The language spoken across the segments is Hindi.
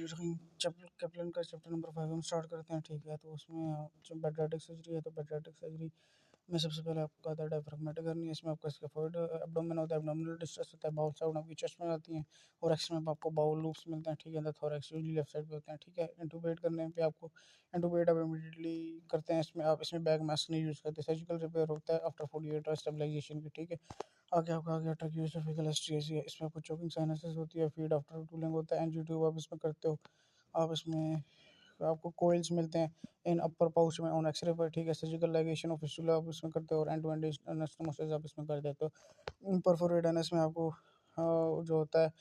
बिस्मिल्लाहिर्रहमानिर्रहीम। चैप्टर कैप्लन का चैप्टर नंबर 5 हम स्टार्ट करते हैं। ठीक है, तो उसमें जो पेडियाट्रिक सर्जरी है, तो पेडियाट्रिक सर्जरी में सबसे पहले आपको आता है डायफ्राग्मेटिक हर्निया। इसमें आपका स्कैफोइड एब्डोमेन होता है, एब्डोमिनल डिस्ट्रेस होता है, बाउल साउंड आपकी चेस्ट में आती है और एक्स में आपको बाउल लूप्स मिलते हैं। ठीक है, थोरैक्स यूजली लेफ्ट साइड पे होते हैं। ठीक है, इंटूबेट करने पे आपको इंटूबेट आप इमीडिएटली करते हैं। इसमें आप इसमें बैग मास्क नहीं यूज़ करते। सर्जिकल रिपेयर होता है आफ्टर 48 आवर स्टेबलाइजेशन की। ठीक है, आगे आपका आ गया ट्रैकियोसोफेजियल एस्ट्रिएसिया। इसमें आपको चोकिंग साइनसेस होती है, फीड आफ्टर टूलिंग होता है, एनजी ट्यूब आप इसमें करते हो। आप इसमें आपको कोइल्स मिलते हैं इन अपर पाउच में ऑन एक्सरे पर। ठीक है, सर्जिकल लाइगेशन ऑफ फिस्टुला आप इसमें करते हो और एंड टू एंड एनास्टोमोसिस आप इसमें कर देते हो। परफोरेट एनएस में आपको जो होता है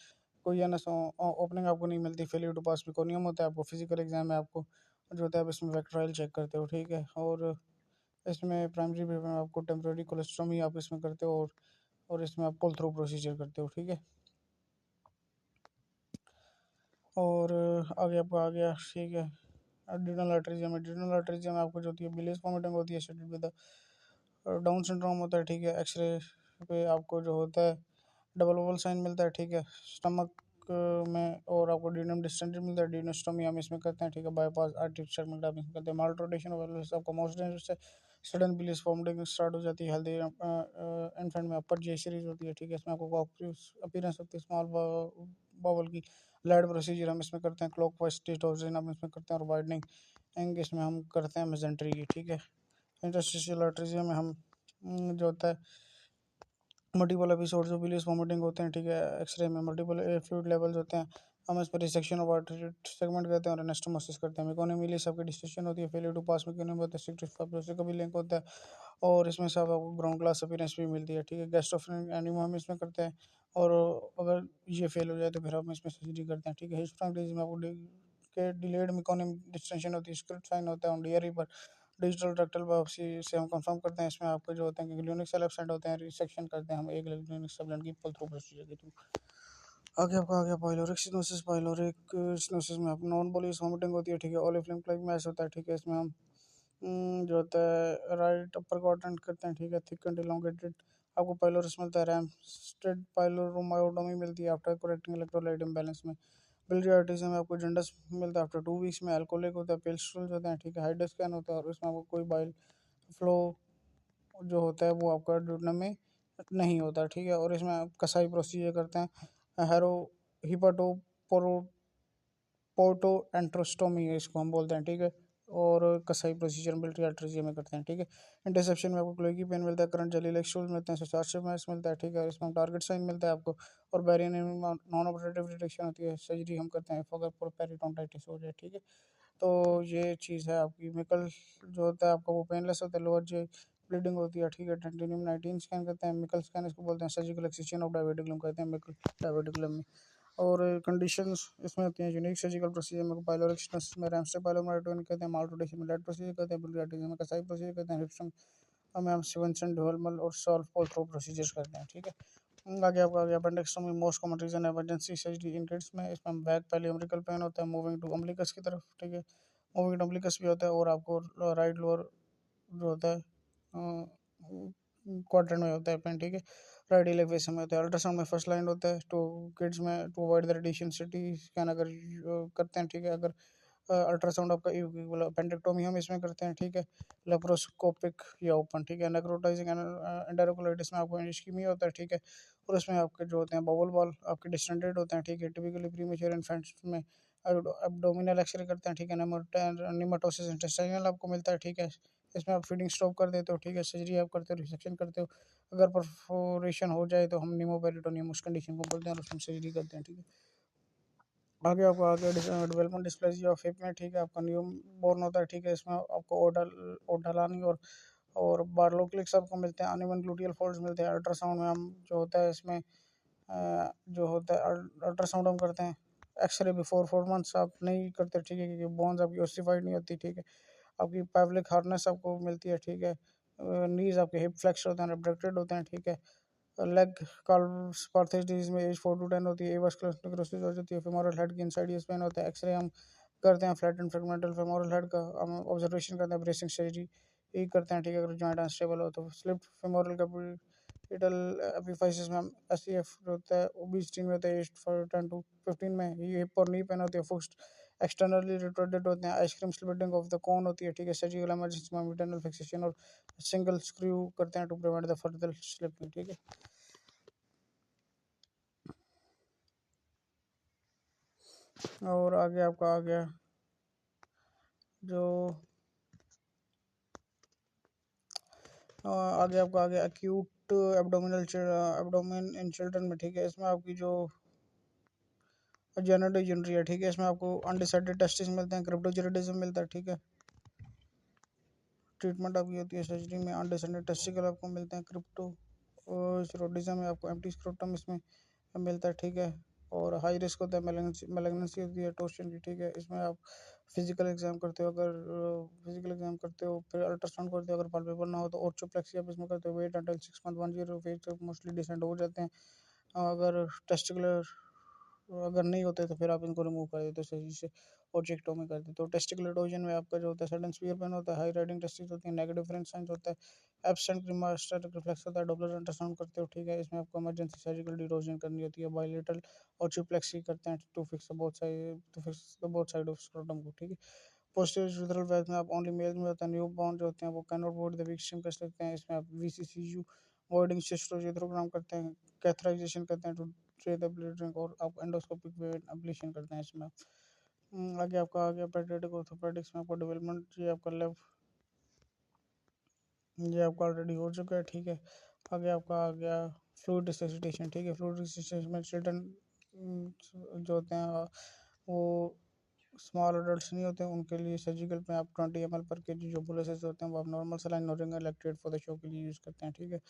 कोई एनएस ओपनिंग आपको नहीं मिलती। फेलियर टू पास मेकोनियम होता है। आपको फिजिकल एग्जाम में आपको जो होता है आप इसमें वेक्ट्राइल चेक करते हो। ठीक है, और इसमें प्राइमरी पेपर में आपको टेम्पररी कोलेस्ट्रोमी आप इसमें करते हो और इसमें आप पुल थ्रू प्रोसीजर करते हो। ठीक है, और आगे आपका आ गया। ठीक है, एड्रिनल आर्टरीजियम में आपको जो होती है बिलियस वोमिटिंग होती है शेडेड विद डाउन सिंड्रोम होता है। ठीक है, एक्सरे पे आपको जो होता है डबल ओवल साइन मिलता है। ठीक है, स्टमक में और आपको डीनम डिस्टेंडेड मिलता है। डीनोस्टोमी हम इसमें करते हैं। ठीक है, बाईपास आर्टिफिशियल मिलता है हम इसमें करते हैं। माल रोटेशन आपको मोस्ट डेंजरस है। सडन बिलियस वोमिटिंग स्टार्ट हो जाती है। हेल्दी इन्फेंट में अपर जे सीरीज होती है। ठीक है, इसमें आपको अपीयरेंस होती है स्मॉल बावल की। लैड प्रोसीजर हम इसमें करते हैं। क्लॉकवाइज डिटॉर्शन हम इसमें करते हैं और वाइडनिंग इसमें हम करते हैं मेजेंट्री की। ठीक है, इंटरस्टिशियल आर्टरीजिया में हम जो होता है मल्टीपल एपिसोड्स ऑफ बिलियस वोमिटिंग होते हैं। ठीक है, एक्सरे में मल्टीपल फ्लूइड लेवल्स होते हैं। हम इस पर रिसेक्शन ऑफ आर्टरी सेगमेंट करते हैं और एनास्टोमोसिस करते हैं। मेकोनोमियलिस आपकी डिस्टेंशन होती है। फेलियर टू पास मेकोनियम होता है। सिक्टिव फाइब्रोसिस का भी लिंक होता है और इसमें सब आपको ग्राउंड ग्लास अपीयरेंस भी मिलती है। ठीक है, गैस्ट्रोफिन एनीमा हम इसमें करते हैं और अगर ये फेल हो जाए तो फिर हम इसमें सर्जरी करते हैं। ठीक है, हिस्टोफ्रैंक्टिस में आपको के डिलेड मेकोनियम डिस्टेंशन होती है। स्क्रिप्ट साइन होता है ऑन डीआरई पर। डिजिटल रेक्टल बायोप्सी से हम कंफर्म करते हैं। इसमें आपके जो होते हैं ग्लूनिक सेल एब्सेंट होते हैं। रिसेक्शन करते हैं हम एक ग्लूनिक सेल की पुल थ्रू प्रोसीजर के थ्रू। आगे आपका आ गया पाइलोरिक सिनोसिस। पाइलोरिक सिनोसिस में आप नॉन बोलियस वोमिटिंग होती है। ठीक है, ओलिफ्लेम क्लाइक मैस होता है। ठीक है, इसमें हम जो होता है राइट अपर क्वाड्रेंट करते हैं। ठीक है, थिक एंड इलोंगेटेड आपको पाइलोरिस मिलता है। रैमस्टेड पाइलोरोमायोटोमी मिलती है आफ्टर करेक्टिंग इलेक्ट्रोलाइट इम्बैलेंस में। बिलियरी आर्टिज्म में आपको जंडस मिलता है आफ्टर 2 वीक्स में। अल्कोहलिक होता है, पेल स्टूल्स होते हैं। ठीक है, हाइड्रो स्कैन होता है और इसमें आपको कोई बाइल फ्लो जो होता है वो आपका ड्यूडनम में नहीं होता। ठीक है, और इसमें आप कसाई प्रोसीजर करते हैं। हैरो हिपाटो पोर्टो एंट्रोस्टोमी इसको हम बोलते हैं। ठीक है, और कसाई प्रोसीजर मिलिट्री आर्टरी में करते हैं। ठीक है, इंटरसेप्शन में आपको क्लोगी पेन मिलता है। करंट जेली स्टूल मिलते हैं। सोसार्शिप मैस मिलता है। ठीक है, इसमें टारगेट साइन मिलता है आपको और बैरियन नॉन ऑपरेटिव डिटेक्शन होती है। सर्जरी हम करते हैं अगर पेरिटोंटाइटिस हो जाए। ठीक है, तो ये चीज़ है आपकी मिकल जो होता है आपका वो पेनलेस होता है। लोअर जे ब्लीडिंग होती है। ठीक है, टेंटिनियम 19 स्कैन करते हैं। मिकल स्कैन इसको बोलते हैं। सर्जिकल एक्सिशन ऑफ डायवर्टिकुलम कहते हैं मिकल डायवर्टिकुलम में। और कंडीशंस इसमें होती हैं यूनिक सर्जिकल प्रोसीजर में पाइलोरिक सिनोसिस में रैमस्टे पाइलोमायोटोमी कहते हैं। माल रोटेशन में लेड प्रोसीजर कहते हैं। बिलियरी आर्टरीजियम में कसाई प्रोसीजर कहते हैं। हिप्सम हमें हम सिवेंसन डुअलमल और सॉल्व पोल थ्रो प्रोसीजर्स करते हैं। ठीक है, आगे आपका आ गया अपेंडिक्टोमी। मोस्ट कॉमन रीजन है इमरजेंसी सर्जरी इन किड्स में। इसमें हम बैक पहले अम्बिलिकल पेन होता है मूविंग टू अम्बिलिकस की तरफ। ठीक है, मूविंग टू अम्बिलिकस भी होता है और आपको राइट लोअर जो होता है क्वाड्रेंट में होता है पेन। ठीक है, राइट इलेग वेसन में होता है। अल्ट्रासाउंड में फर्स्ट लाइन होता है टू किड्स में to avoid the radiation CT scan अगर करते हैं। ठीक है, अगर अल्ट्रासाउंड आपका पेंडेक्टोमी हम इसमें करते हैं। ठीक है, लेप्रोस्कोपिक या ओपन। ठीक है, नेक्रोटाइजिंग एंडारोकोलाइटिस में आपको इस्कीमिया होता है। ठीक है, और इसमें आपके जो होते हैं बाउल बॉल आपके डिस्टेंडेड होते हैं। ठीक है, टिपिकली प्रीमेच्योर इन्फेंट्स में एब्डोमिनल एक्सरे करते हैं। ठीक है, नेमाटोसिस इंटेस्टाइनल आपको मिलता है। ठीक है, इसमें आप फीडिंग स्टॉप कर देते हो। ठीक है, सर्जरी आप करते हो, रिसेक्शन करते हो। अगर परफोरेशन हो जाए तो हम निमोपेरिटोनियम उस कंडीशन को बोलते हैं और उसमें सर्जरी करते हैं। ठीक है, आगे आपको आगे डेवलपमेंट डिस्प्लेसिया ऑफ हिप में। ठीक है, आपका न्यू बोर्न होता है। ठीक है, इसमें आपको ओडालानी और बार्लो क्लिक्स आपको मिलते हैं। अनइवन ग्लूटियल फोल्ड्स मिलते हैं। अल्ट्रासाउंड में हम जो होता है इसमें जो होता है अल्ट्रासाउंड हम करते हैं। एक्सरे बिफोर 4 मंथ्स आप नहीं करते। ठीक है, क्योंकि बोन्स आपकी ओसिफाइड नहीं होती। ठीक है, आपकी पैवलिक हार्डनेस आपको मिलती है। ठीक है, नीज आपके हिप फ्लेक्स होते हैं, एब्डक्टेड होते हैं। ठीक है, लेग कार्ल्स पार्थेज डिजीज में एज 4 to 10 होती है। एवास्कुलर नेक्रोसिस हो जाती है। फेमोरल हेड की इनसाइड ये स्पेन होता है। एक्सरे हम करते हैं flat and fragmental femoral head का। हम ऑब्जर्वेशन करते हैं ब्रेसिंग सर्जरी यही करते हैं। ठीक है, अगर जॉइंट अनस्टेबल हो तो स्लिप फेमोरल इटल एपिफाइसिस में एस सी एफ होता है, ओबेसिटी में होता है एज फॉर 10 to 15 में, ये हिप और नी पेन होती है, फुक्स्ड एक्सटर्नली रिटॉर्डेड होते हैं, ice cream slipping off the cone होती है, ठीक है, सर्जिकल इमरजेंसी में इंटरनल फिक्सेशन और सिंगल स्क्रू करते हैं to prevent the further slipping, ठीक है। और आगे आपका आ गया जो आगे आपका आ गया एक्यूट एब्डोमिन इन चिल्ड्रन में, ठीक है, इसमें आपकी जो जेनेटिक है, ठीक है, इसमें आपको अनडिसाइडेड टेस्टिस मिलते हैं, क्रिप्टोजेनिटिज्म मिलता है, ठीक है। ट्रीटमेंट आपकी होती है सर्जरी में, अनडिसाइडेड टेस्टिकल आपको मिलते हैं, क्रिप्टो स्क्रोटिज्म में आपको एम्प्टी स्क्रोटम इसमें मिलता है, ठीक है। और हाई रिस्क होता है मेलेग्नेंसी होती है टोस्टन की, ठीक है, इसमें आप फिजिकल एग्जाम करते हो, अगर फिजिकल एग्जाम करते हो, फिर अल्ट्रासाउंड करते हो, अगर पाल्पेबल ना हो तो ऑर्थोप्लेक्सी आप इसमें करते हो, wait until 6 month 1 year wait mostly descend हो जाते हैं, अगर टेस्टिकुलर अगर नहीं होते तो फिर आप इनको रिमूव कर देते हो सही से, ओजेक्टोमी कर देते हो। टेस्टिकुलर एरोजन में आपका जो होता है सडन स्फीयर पेन होता है, हाई राइडिंग टेस्टिस होती है, नेगेटिव डिफरेंस साइंस होता है, एब्सेंट प्रीमास्टर रिफ्लेक्स होता है, डॉपलर अल्ट्रासाउंड करते हो, ठीक है, इसमें आपको इमरजेंसी सर्जिकल डिरोजन करनी होती है, बायलेटरल ऑर्चोप्लेक्सी करते हैं to fix the both side of scrotum को, ठीक है। पोस्टीरियर यूथरल वेल्थ में आप ओनली मेल में होता है, न्यू बॉर्न जो होते हैं वो can not board the weak stream कर सकते हैं, इसमें आप वीसीसीयू वॉइडिंग सिस्टोजिथ्रोग्राम करते हैं, कैथराइजेशन करते हैं टू ट्रे द ब्लीडिंग, और आप एंडोस्कोपिक वेन एब्लेशन करते हैं इसमें। आगे आपका आ गया पेडियाट्रिक ऑर्थोपेडिक्स में आपको डेवलपमेंट, ये आपका ऑलरेडी हो चुका है, ठीक है। आगे आपका आ गया फ्लूइड रिससिटेशन, ठीक है, फ्लूइड रिससिटेशन में चिल्ड्रन जो होते हैं वो स्मॉल अडल्ट्स नहीं होते हैं, उनके लिए सर्जिकल में आप 20 ml पर केजी जो बुलेसेस होते हैं वो आप नॉर्मल सलाइन और Ringer lactate for the show के लिए यूज़ करते हैं, ठीक है।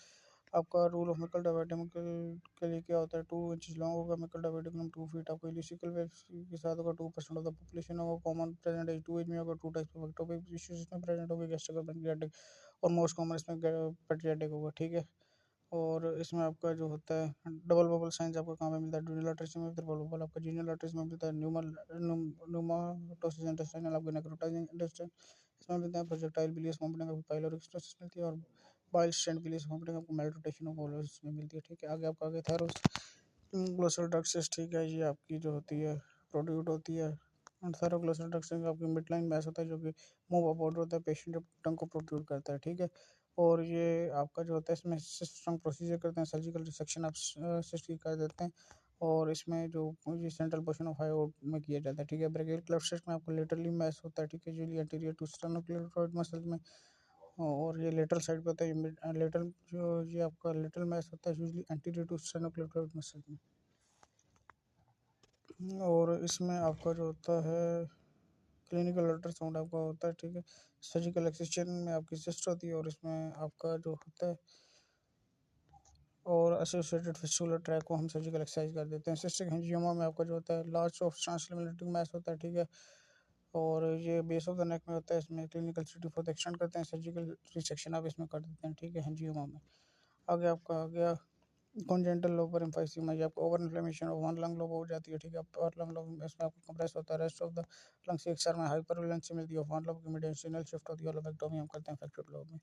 आपका रूल ऑफ मिकल डायवर्टिकल के लिए क्या होता है, 2 इंच लॉन्ग होगा मिकल डायवर्टिकल, 2 फीट, आपको इलिसिकल वेव्स के साथ होगा, 2% ऑफ द पॉपुलेशन होगा, कॉमन प्रेजेंट एज 2 एज में होगा, 2 टाइप्स ऑफ एक्टोपिक इश्यूज इसमें प्रेजेंट होगी, गैस्ट्रिक और पैंक्रियाटिक, और मोस्ट कॉमन इसमें पैट्रियाटिक होगा, ठीक है। और इसमें आपका जो होता है डबल बबल साइंस आपको कहाँ पे मिलता है, ड्यूरल आर्टरी में, ट्रिपल बबल आपका जीनियल आर्टरीज में मिलता है, न्यूमाटोसिस इंटेस्टाइनल आपको नेक्रोटाइजिंग इंटेस्टाइन इसमें मिलता है, प्रोजेक्टाइल बिलियस वोमिटिंग आपको पाइलोरिक स्टोसिस मिलती है, और बाइल स्टैंड बिलियस वोमिटिंग आपको मेल्टोटेशन ऑफ ऑलवेज में मिलती है, ठीक है। आगे आपका आगे थायरोस ग्लोसल ड्रग्स, ठीक है, ये आपकी जो होती है प्रोड्यूट होती है, थायरोग्लोसल ड्रग्स आपकी मिड लाइन मैस होता है जो कि मुंह का पाउडर होता है, पेशेंट जब टंग को प्रोड्यूट करता है, ठीक है। और ये आपका जो होता है इसमें स्ट्रॉन्ग प्रोसीजर करते हैं, सर्जिकल रिसेक्शन आप सिस्ट की कर देते हैं, और इसमें जो ये सेंट्रल पोर्शन ऑफ हाई में किया जाता है, ठीक है। ब्रेकियल क्लेफ्ट में आपको लेटरली मैस होता है, ठीक है, यूजुअली एंटीरियर टू स्टर्नोक्लेविड मसल में, और ये लेटरल साइड पे होता है, ये लेटरल जो ये आपका लेटरल मैस होता है यूजुअली एंटीरियर टू स्टर्नोक्लेविड मसल में। और इसमें आपका जो होता है क्लिनिकल अल्ट्रासाउंड आपका होता है, ठीक है। सर्जिकल एक्सेशन में आपकी सिस्ट होती है, और इसमें आपका जो होता है और एसोसिएटेड फिस्टुलर ट्रैक को हम सर्जिकल एक्सरसाइज कर देते हैं। सिस्टिक एंजियोमा में आपका जो होता है लार्ज ऑफ ट्रांसलिमिनेटिंग मैस होता है, ठीक है, और ये बेस ऑफ द नेक में होता है, इसमें क्लिनिकल सिटी फोर्थ एक्सटेंड करते हैं, सर्जिकल रिसेक्शन आप इसमें कर देते हैं, ठीक है, एंजियोमा में। आगे आपका आ गया कॉन्जेंटल लोबर एम्फाइसीमा, ये आपको over inflammation of one lung lobe हो जाती है, ठीक है, और लंग लोब इसमें आपको कंप्रेस होता है, रेस्ट ऑफ द लंग्स एक सर में हाइपरवेलेंसी मिलती है, वन लोब की मीडियन शिफ्ट होती है, लोबेक्टोमी हम करते हैं इफेक्टेड लोब में।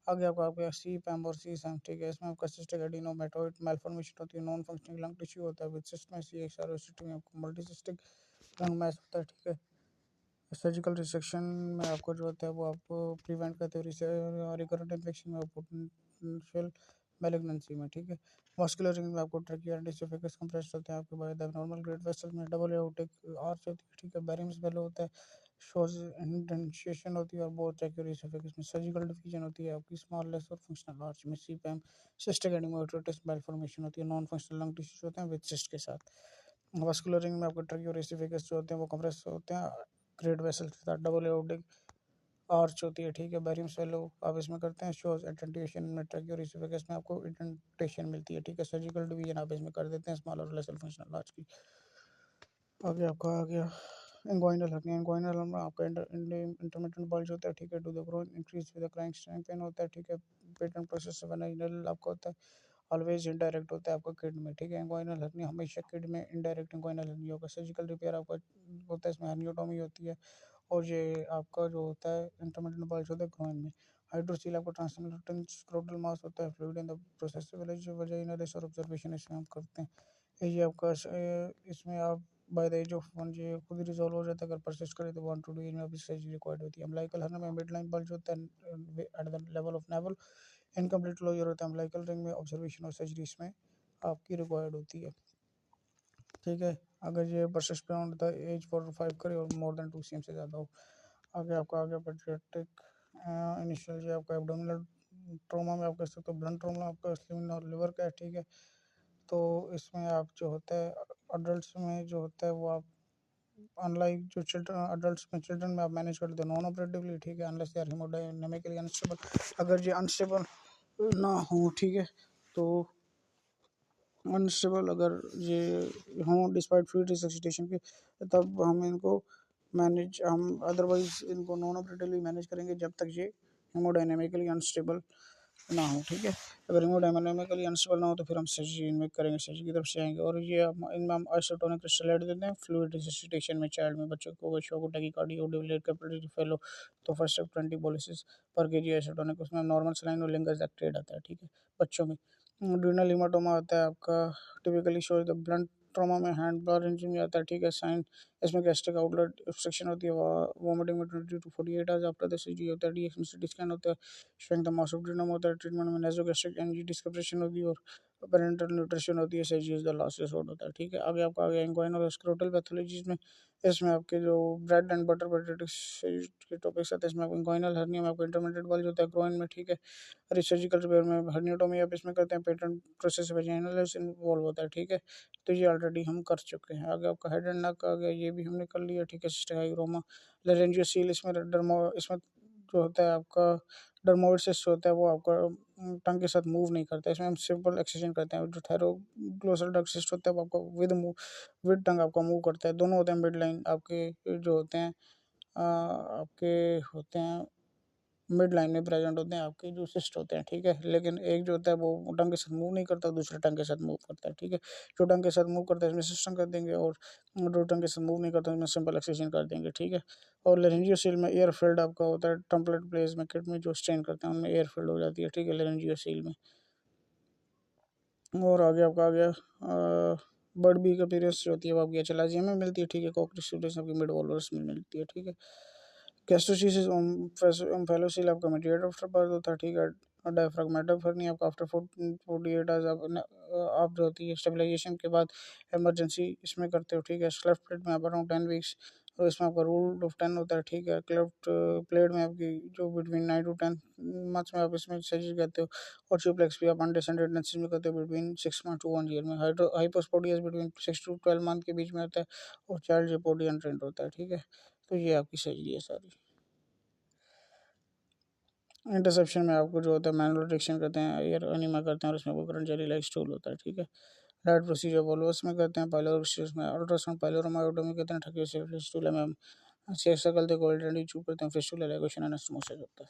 आगे आपको आपके सी पैम और सी सैम, ठीक है, इसमें आपका सिस्टिक एडिनोमेटोइड मेलफॉर्मेशन होती है, नॉन फंक्शनिंग लंग टिश्यू होता है विद सिस्ट में सी एक्स आर में आपको मल्टीसिस्टिक लंग मैस होता है, ठीक है। सर्जिकल रिसेक्शन में आपको जो होता है वो आप प्रिवेंट करते हो रिकरेंट इन्फेक्शन में, पोटेंशियल मैलिग्नेंसी में, ठीक है। मस्कुलर रिंग में आपको ट्रकियाटिस एफिकस कंप्रेस्ड होते हैं आपके by the normal grade vessel में, डबल एओर्टिक आर्च होती है, ठीक है, बैरियम्स बेलो होता है, शोज इंडेंशिएशन होती है, और बहुत ट्रैक्यूरिस एफिकस में सर्जिकल डिवीजन होती है आपकी स्मॉल लेस और फंक्शनल आर्च में, सीपैम सिस्टिक एडिनोमेटोइटिस मेलफॉर्मेशन होती है, नॉन फंक्शनल लंग टिश्यूज होते हैं विद सिस्ट के साथ। वास्कुलर रिंग में आपको ट्रकियोरिस एफिकस जो होते हैं वो कंप्रेस होते हैं ग्रेड वेसल के साथ, डबल एओर्टिक आर्च होती है, ठीक है, बैरियम स्वेलो आप इसमें करते हैं, शोज इंडेंटेशन में ट्रैक्योरिस में आपको इंडेंटेशन मिलती है, ठीक है, सर्जिकल डिवीजन आप इसमें कर देते हैं स्मॉल और लेसर फंक्शनल आर्च की। आगे आपका आ गया इंग्वाइनल हर्निया, इंग्वाइनल में आपका इंटरमिटेंट बल्ज होता है, ठीक है, to the groin increase with the crying strength pain होता है, ठीक है, पेटेंट प्रोसेस वेनाइनल आपका होता है, ऑलवेज इनडायरेक्ट होता है आपका किड में, ठीक है, इंग्वाइनल हर्निया हमेशा किड में इनडायरेक्ट इंग्वाइनल हर्निया होगा, सर्जिकल रिपेयर आपका होता है, इसमें हर्नियोटोमी होती है, और ये आपका जो होता है इंटरमिटेंट बल्ज होता है ग्रोइन में। हाइड्रोसील आपका ट्रांसमिटेंट स्क्रोटल मास होता है, fluid in the process vagina रेस और ऑब्जर्वेशन इसमें हम करते हैं। ये आपका इसमें आप बाय द एज ऑफ 1 ये खुद ही रिजॉल्व हो जाता है। अगर परसिस्ट करे तो 1 to 2 ईयर में स्टेज रिक्वायर्ड होती है। अम्बिलिकल हर्न में मिड लाइन बल्ज होता है at the level of navel. Incomplete closure होता है अम्बिलिकल रिंग में। ऑब्जर्वेशन और सर्जरी इसमें आपकी रिक्वायर्ड होती है, ठीक है। अगर ये persist beyond the age 4 to 5 करे और मोर देन 2 cm से ज़्यादा हो। आगे आपका आगे पेडियाट्रिक इनिशियल जो आपका एब्डोमिनल ट्रॉमा में आप कह सकते हो ब्लंट ट्रॉमा आपका स्लिम और लिवर का है, ठीक है। तो इसमें आप जो होता है अडल्ट में जो होता है वो आप अनलाइक जो चिल्ड्रन अडल्ट में चिल्ड्रन में आप मैनेज करते हो नॉन ऑपरेटिवली, ठीक है, अनलेस दे आर हेमोडायनेमिकली अनस्टेबल। अगर ये अनस्टेबल ना हो, ठीक है, तो अनस्टेबल अगर ये हों डिस्पाइट फ्लूइड रिससिटेशन के, तब हम इनको हम अदरवाइज इनको नॉन ऑपरेटिवली मैनेज करेंगे जब तक ये हेमोडायनेमिकली अनस्टेबल ना हो, ठीक है। अगर हेमोडायनेमिकली अनस्टेबल ना हो तो फिर हम सर्जरी इनमें करेंगे, सर्जरी की तरफ से आएंगे। और ये इनमें हम आइसोटोनिक क्रिस्टल ऐड देते हैं फ्लूइड रिससिटेशन में। चाइल्ड में बच्चों को टैकीकार्डिया और डिलेड कैपिलरी फेलो तो फर्स्ट ऑफ 20 पॉलिसिस पर केजी आइसोटोनिक, उसमें नॉर्मल सलाइन और लिंगर्स एक्टेड आता है, ठीक है, बच्चों में। ड्यूनल हीमाटोमा आता है आपका, typically shows the blunt trauma में हैंड बार इंजरी में आता है, ठीक है। साइन इसमें गैस्ट्रिक आउटलेट ऑब्स्ट्रक्शन होती है, वोमिटिंग में 20 to 48 hours after the surgery होता है। डीएक्स में सीटी स्कैन होता है, शोइंग द मास ऑफ ड्यूनम होता है। ट्रीटमेंट में नासोगैस्ट्रिक एनजी डिस्कम्प्रेशन होती है और पेरेंटल न्यूट्रिशन होती है। Surgery is the last resort होता है, ठीक है। आगे आपका आगे इंग्वाइनल और स्क्रोटल पैथोलॉजीज में इसमें आपके जो ब्रेड एंड बटर पेडिटिक्स के टॉपिक्स आते हैं। इसमें आपको इंग्वाइनल हर्निया में आपको इंटरमीडिएट वाल होता है ग्रोइन में, ठीक है। सर्जिकल रिपेयर में हर्नियोटोमी आप इसमें करते हैं, पेटेंट प्रोसेस वेजाइनल इन्वॉल्व होता है, ठीक है। तो ये ऑलरेडी हम कर चुके हैं। आगे आपका हेड एंड नेक आ गया, ये भी हमने कर लिया, ठीक है। सिस्टिक हाइग्रोमा, लारिंजियोसील इसमें जो होता है आपका डर्मोइड सिस्ट होता है वो आपका टंग के साथ मूव नहीं करता है। इसमें हम सिंपल एक्सरसाइज करते हैं। जो थायरोग्लोसल डक्ट सिस्ट होता है वो आपका विद टंग आपका मूव करता है। दोनों होते हैं मिड लाइन आपके जो होते हैं आपके होते हैं मिड लाइन में प्रेजेंट होते हैं आपके जो सिस्ट होते हैं, ठीक है। लेकिन एक जो होता है वो टंग के साथ मूव नहीं करता, दूसरे टंग के साथ मूव करता है, ठीक है। जो टंग के साथ मूव करता है इसमें सिस्टम कर देंगे, और जो टंग के साथ मूव नहीं करता इसमें सिंपल एक्सेशन कर देंगे, ठीक है। और लेरेंजियोसील में एयर फील्ड आपका होता है, टेम्पलेट प्लेस में किट में जो स्ट्रेन करते हैं उनमें एयर फील्ड हो जाती है, ठीक है, लेरेंजियोसील में। और आगे आपका आ गया बर्ड बी का पीरियड्स जो होती है वो आपकी एचएलआरजिया में मिलती है, ठीक है। कोक्रिस्टूडेंस आपकी मिड वॉलरस में मिलती है, ठीक है। गैस्ट्रोसिस ओम्फेलोसील आपका मीडिएट आफ्टर बर्थ होता है, ठीक है। डायफ्रागमेटल हर्निया आपका आफ्टर 48 आवर्स आप जो होती है स्टेबलाइजेशन के बाद इमरजेंसी इसमें करते हो, ठीक है। क्लेफ्ट प्लेट में आप अराउंड 10 वीक्स, और इसमें आपका रूल ऑफ 10 होता है, ठीक है। क्लेफ्ट प्लेट में आपकी जो बिटवीन 9 to 10 मंथ्स में आप इसमें सर्जरी करते हो। और ट्यूप्लेक्स भी आप अनडिसेंडेड डेंसिस में करते हो बिटवीन 6 मंथ टू 1 ईयर में। हाइपोस्पोडियस बिटवीन 6 to 12 मंथ के बीच में होता है, और चाइल्ड जो पोडी अनट्रेंड होता है, ठीक है। तो ये आपकी सर्जरी है सारी। इंटरसेप्शन में आपको जो होता है मैनुअल रिडक्शन करते हैं, एयर एनीमा करते हैं, और उसमें वो करंट जेली लाइक स्टूल होता है, ठीक है। डायट प्रोसीजर वोल्वस में करते हैं, पाइलोरिस में अल्ट्रासाउंड पाइलोरोमायोटोमी कहते हैं, ठकियोसेफलिस स्टूल में हम शेयर सकल थे गोल्डन चूप करते हैं, फिस्टूला लाइगेशन एनास्टोमोसिस होता है।